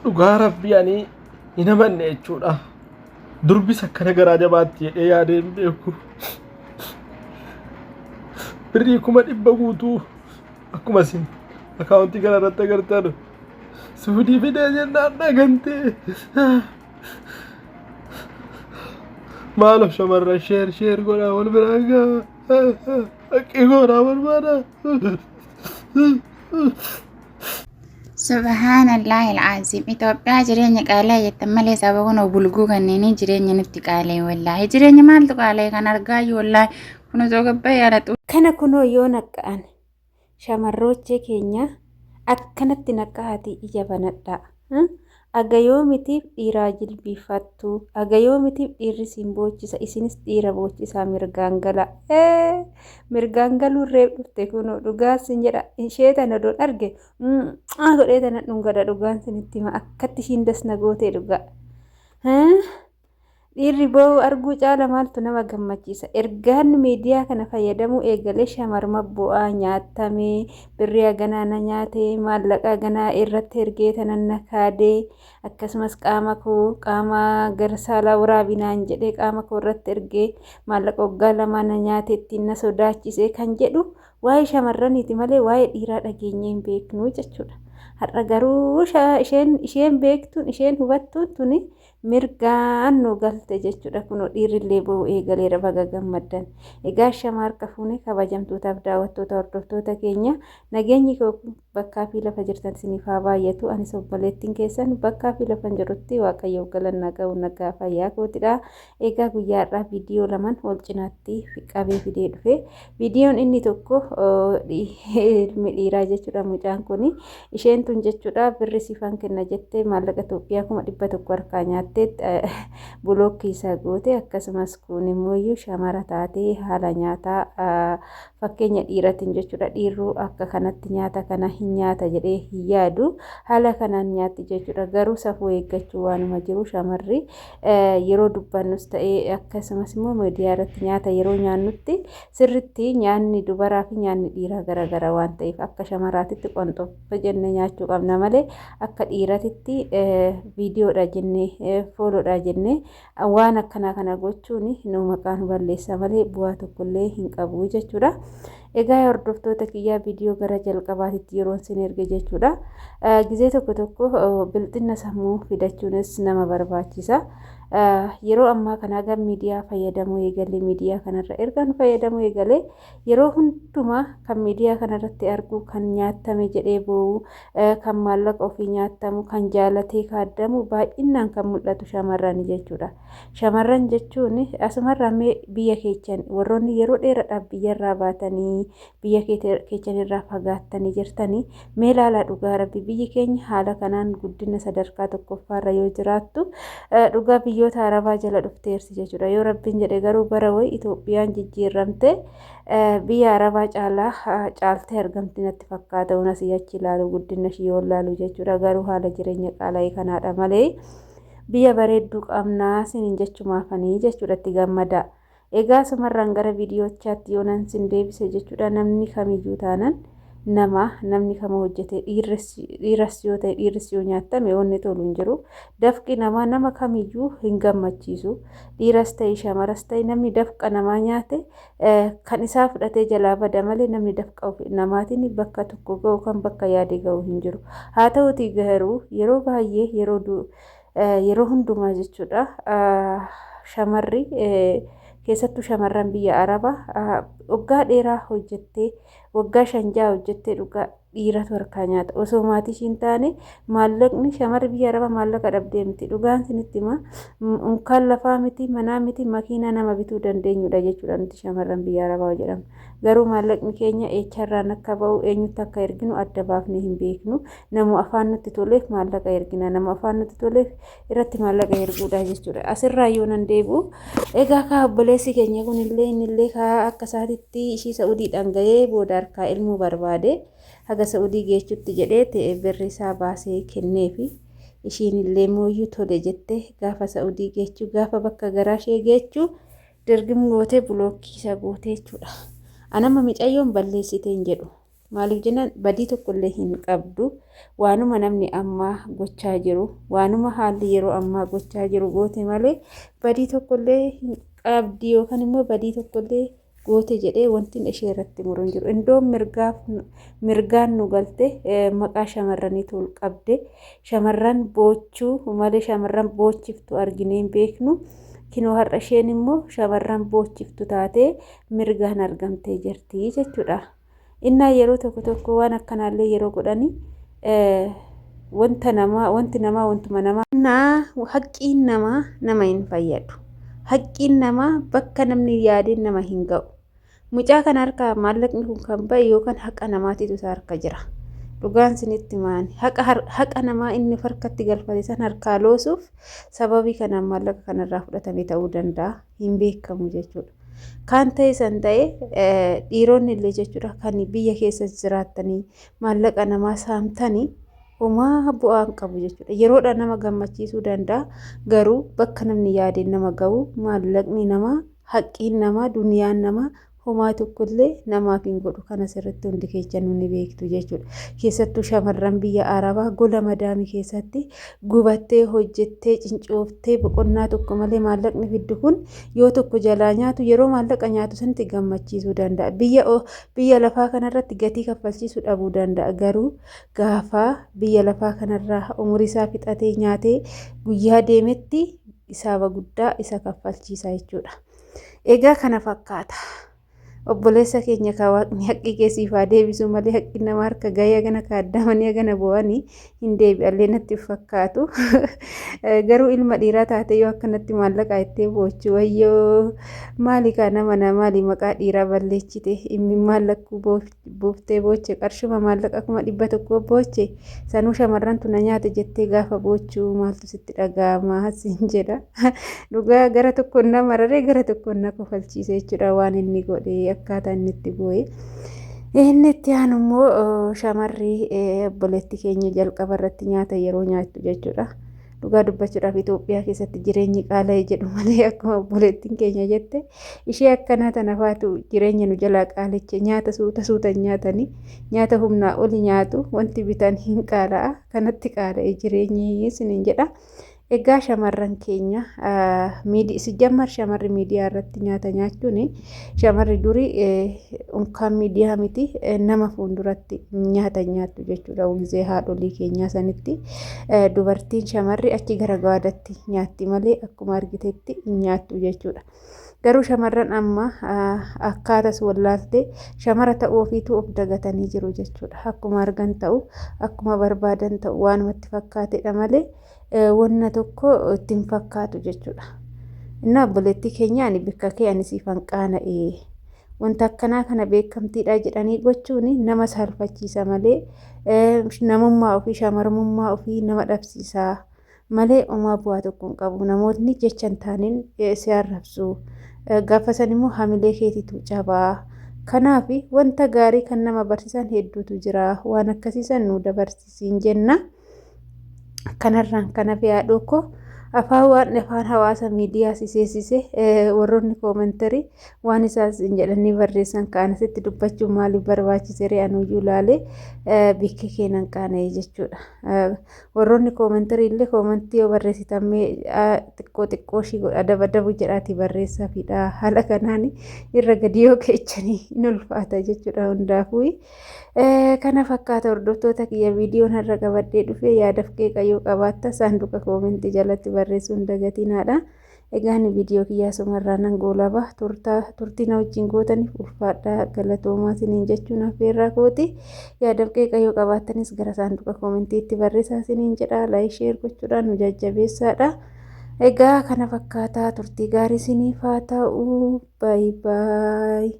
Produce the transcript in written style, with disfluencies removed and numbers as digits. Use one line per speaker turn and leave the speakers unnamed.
dhugaa rabbii ani hin amanne jechuudha. Durbisa akkana garaa jabaatti jedhee yaadee hin beeku. Birrii 100 guutuu akkuma isin akaawuntii kana irratti agartan suudii fidee jennaan dhagantee. Maalo shamarran sheer godhaa wal biraan gahaa. Haqqii godhaa barbaada.
Subhanallah al-azim. Itoophiyaa jireenya qaala'ee jettan malee saba kun bulguu kanneen jireenya nutti qaala'e wallahi. Jireenya maaltu qaala'e kan argaa yoo wallahi kun osoo gabbaa yaadatu.
Kana kunoo yoo naqqa'an shamarroochee keenya akkanatti naqqa'ati ija banadhaa. Agayoomitiif dhiiraa jilbiifattu, agayoomitiif dhiirri siin boochisa, isinis dhiira boochisaa mirgaan gala. Mirgaan galuu reef dhufte kunoo dhugaan sin jedha. Ishee tana doon arge godhee tana dhungada dhugaan sinitti hima akkatti ishiin dasna gootee dhugaa. Dhiirri boo'u arguu caala maaltu nama gammachiisa. Ergaan miidiyaa kana fayyadamuu eegalee shamarma bu'aa nyaatamee birrii haganaa na nyaatee maallaqa haganaa irratti ergee tanan na kaadee akkasumas qaama garsaalaa waraabinaan jedhee qaama koo irratti ergee maallaqa waggaa 2 na nyaate ittiin na sodaachisee kan jedhu waa'ee shamarraniiti malee waa'ee dhiiraa dhageenyee hin beeknu jechuudha. Har'a garuu isheen beektuun isheen hubattuun tuni mirgaan nu galte jechuudha. Kunoo dhiirrillee boo'u eegaleera baga gammaddan. Egaa shama harka fuune kabajamtootaaf daawwattoota hordoftoota keenya nageenyi koo bakkaa fi lafa jirtan isiniif haa baay'atu. Anis obboleettiin keessan bakkaa fi lafa jirutti waaqayyoof galannaa qabu nagaa fayyaa kootidha. Egaa guyyaa har'aa viidiyoo 2 wal cinaatti qabee fidee dhufe. Viidiyoon inni tokko ilmi dhiiraa jechuudha mucaan kuni isheen tun jechuudha birri sifan kenna jettee maallaqa Itoophiyaa 100 harkaa nyaattee bulookkii isaa goote akkasumas kun immoo shamara taatee haala nyaataa fakkeenya dhiiratiin jechuudha. Dhiirru akka kanatti nyaata kana hin nyaata jedhee hin yaadu haala kanaan nyaatti jechuudha. Garuu safuu eeggachuu waanuma jiru shamarri yeroo dubbannus ta'ee akkasumas immoo miidiyaa irratti nyaata yeroo nyaannutti sirritti nyaanni dubaraa fi nyaanni dhiiraa garagara waan ta'eef akka shamaraatitti qonxoofa jennee nyaachuu qabna malee akka dhiiratitti viidiyoodha jennee fooloodha jennee waan akkana kana gochuun nu maqaan balleessa malee bu'aa tokkollee hin qabu jechuudha. Egaa hordoftoota kiyyaa viidiyoo gara jalqabaatitti yeroo isin erge jechuudha. Gizee tokko bilxinna sammuu fidachuunis nama barbaachisa. Yeroo ammaa kana gam miidiyaa fayyadamuu eegalee miidiyaa kanarra ergan fayyadamuu eegalee yeroo hundumaa kan miidiyaa kanarratti argu kan nyaatame jedhee boo'u kan maallaqa ofii nyaatamu kan jaalatee kaaddamu baay'inaan kan mul'atu shamarran jechuudha. Shamarran jechuun asumarraa biyya keechan warroonni yeroo dheeraadhaaf biyyarraa baatanii biyya keechan irraa fagaattanii jirtanii mee ilaalaa dhugaa rabbi biyyi keenya haala kanaan guddina sadarkaa tokkoffaarra yoo jiraattu dhugaa biyyoota arabaa jala dhufteersi jechuudha. Yoo rabbiin jedhe garuu bara wayi Itoophiyaan jijjiiramte biyya arabaa caaltee argamti natti fakkaata. Unas yachi ilaalu guddina ishii yoo ilaalu jechuudha. Garuu haala jireenya qaala'ee kanaadha malee biyya bareedduu qabnaa sinin jechumaafanii jechuudha itti gammada. Egaa sumarraan gara viidiyoochaatti yoonan sin deebise jechuudha. Namni kamiyyuu taanan namni kama hojjete dhiiras yoo ta'e dhiirris yoo nyaatame wanni tolu hin jiru. Dafqi nama kamiyyuu hin gammachiisu. Dhiiras ta'e shamaras ta'e namni dafqa namaa nyaate kan isaa fudhatee jalaa bada malee namni dafqa namaatiin bakka tokko ga'u kan bakka yaade ga'u hin jiru. Haa ta'uutii garuu yeroo baay'ee yeroo hundumaa jechuudha shamarri keessattuu shamarran biyya arabaa waggaa dheeraa hojjettee waggaa 5 hojjettee dhugaa dhiiratu harkaa nyaata osoo maatii ishiin taane maallaqni shamarri biyya arabaa maallaqa dhabdee miti dhugaan sinitti hima unkaan lafaa miti manaa miti makiinaa nama bituu dandeenyudha jechuudha nuti shamarran biyya arabaa jedhamu. Garuu maallaqni keenya eecharraan akka ba'u eenyutti akka erginu adda baafnee hin beeknu. Namu afaan nutti toleef maallaqa ergina nama afaan nutti toleef irratti maallaqa erguudha jechuudha. Asirraa yoo nan deebi'u egaa ka obboleessi keenya kun illee akka isaatitti ishii Saa'udiidhaan ga'ee booda harkaa ilmuu barbaade haga Saa'udii geechutti jedhee ta'e birri isaa baasee kenneefi ishiin illee mooyyuu tole jettee gaafa Saa'udii geechuu gaafa bakka garaa ishee geechuu dirgim gootee bulookkii isa gootee jechuudha. Anama micayyoon balleessiteen jedhu Maaliif jennaan badii tokkollee hin qabdu. Waanuma namni ammaa gochaa jiru, waanuma haalli yeroo ammaa gochaa jiru goote malee badii tokkollee hin qabdi yookaan immoo badii tokkollee goote jedhee wanti ishee irratti muruu hin jiru. Indoon mirgaan nu galte maqaa shamarraniitu ol qabde. Shamarran boochuu malee shamarran boochiftu arginee hin beeknu. Kinoo har'a isheen immoo shamarran boochiftu taatee mirgaan argamtee jirti jechuudha. Innaa yeroo tokko waan akkanaallee yeroo godhani wantuma namaa haqqiin namaa nama hin fayyadu. Haqqiin namaa bakka namni yaadeen nama hin ga'u. Mucaa kana harkaa maallaqni kun kan ba'e yookaan haqa namaatiitu isa harka jira. Dhugaan sinitti maani haqa namaa inni harkatti galfate san harkaa loosuuf sababii kanaan maallaqa kanarraa fudhatame ta'uu danda'a hin beekamu jechuudha. Kan ta'e san ta'e dhiironni illee jechuudha kan biyya keessa jiraattanii maallaqa namaa saamtanii homaa bu'aan qabu jechuudha. Yeroodhaan nama gammachiisuu danda'a garuu bakka namni yaadeen nama ga'u maallaqni namaa haqqiin namaa duniyaan namaa homaa tokkollee namaaf hin godhu. Kana sirriitti hundi keenya ni beektu jechuudha. Keessattuu shamarran biyya Arabaa gola madaamii keessatti gubattee hojjettee cincooftee boqonnaa tokko malee maallaqni fiddu kun yoo tokko jalaa nyaatu yeroo maallaqa nyaatu sanitti gammachiisuu danda'a. Biyya lafaa kanarratti gatii kaffalchiisuu dhabuu danda'a. Garuu gaafa biyya lafaa kanarraa umurii isaa fixatee nyaatee guyyaa deemetti isaaba guddaa isa kaffalchiisa jechuudha. Egaa kana fakkaata. Obboleessa keenya ka waaqni haqqi keessiif haa deebisu malee haqqi nama harka gahee gana kaaddamanii gana bu'anii hin deebi'allee natti fakkaatu. Garuu ilma dhiiraa taate yoo akkanatti maallaqa ittee boochu wayyoo maali kana mana maali maqaa dhiiraa balleechite inni maallaqu buuftee booche qarshuma maallaqa 100 booche sanuu shamarran tuna nyaate jettee gaafa boochuu maaltu sitti dhaga'ama siin jedha. Dhugaa gara tokkoon nama mararee gara tokkoon na kofalchiise jechuudha waan inni godhe. Akkaataa inni itti bu'e. Inni itti aanu immoo shamarri obboleetti keenya jalqaba irratti nyaata yeroo nyaattu jechuudha. Dhugaa dubbachuudhaaf Itoophiyaa keessatti jireenyi qaala'ee jedhu malee akkuma obboleettiin keenya jette ishee akkanaa tana faatu jireenya nu jalaa qaalicha nyaata suuta nyaatanii nyaata humnaa oli nyaatu wanti bitan hin qaala'a kanatti qaala'ee jireenyi isiniin jedha. Egaa shamarran keenya sijammar shamarri miidiyaa irratti nyaata nyaachuun shamarri durii unkaan miidiyaa miti nama fuulduratti nyaata nyaattu jechuudha. Gisee haadholii keenyaa sanitti dubartiin shamarri achi gara gaadatti nyaatti malee akkuma argitetti nyaattu jechuudha. Garuu shamarran amma akkaatas wallaaltee shamara ta'uu ofiitu of dagatanii jiru jechuudha. Akkuma argan ta'u akkuma barbaadan ta'u waanumatti fakkaatedha malee wanna tokko ittiin fakkaatu jechuudha. Innaa obboleettii keenyaan bakka kee ani siifan qaana'ee wanta akkanaa kana beekamtiidha jedhanii gochuun nama saalfachiisa malee namummaa ofii shamarrummaa ofii nama dhabsiisa malee homaa bu'aa tokko hin qabu. Namoonni jecha hin taaniin si arrabsu. Gaafa san immoo hamilee keetiitu cabaa. Kanaaf wanta gaarii kan nama barsiisan hedduutu jira. Waan akkasiisan nu dabarsiisiin jenna. Kanarraan kana yaaduu koo afaan hawaasa miidiyaa siseessise warroonni koomentarii waan isaas jedhanii barreessan kaanasitti dubbachuun maaliif barbaachise re'anuyyuu laalee bikki keenan qaana'ee jechuudha. Warroonni koomentarii illee koomentii yoo barreessitamee xiqqoo ishii godha dabadabu jedhaati barreessaa fidha. Haala kanaan irra gadi yoo keechanii in ulfaata jechuudha hundaafuu. Kana fakkaata hordoftoota kiyya viidiyoon har'a qabadhee dhufee yaadaaf qeeqa qabaatta saanduqa koomentii jalatti barreessuun dagatinaadha. Egaan viidiyoo kiyyaa sumarraa nan goolaba turtii na wajjin gootaniif ulfaadhaa galatoomaa siniin jechuun affeerraa kooti. Yaadaaf qeeqa qabaattanis gara saanduqa koomentiitti barreessaa siniin jedha. Laayik sheer gochuudhaan nu jajjabeessaadha. Egaa kana fakkaata turtii gaarii siniif haa ta'u. Baay baay.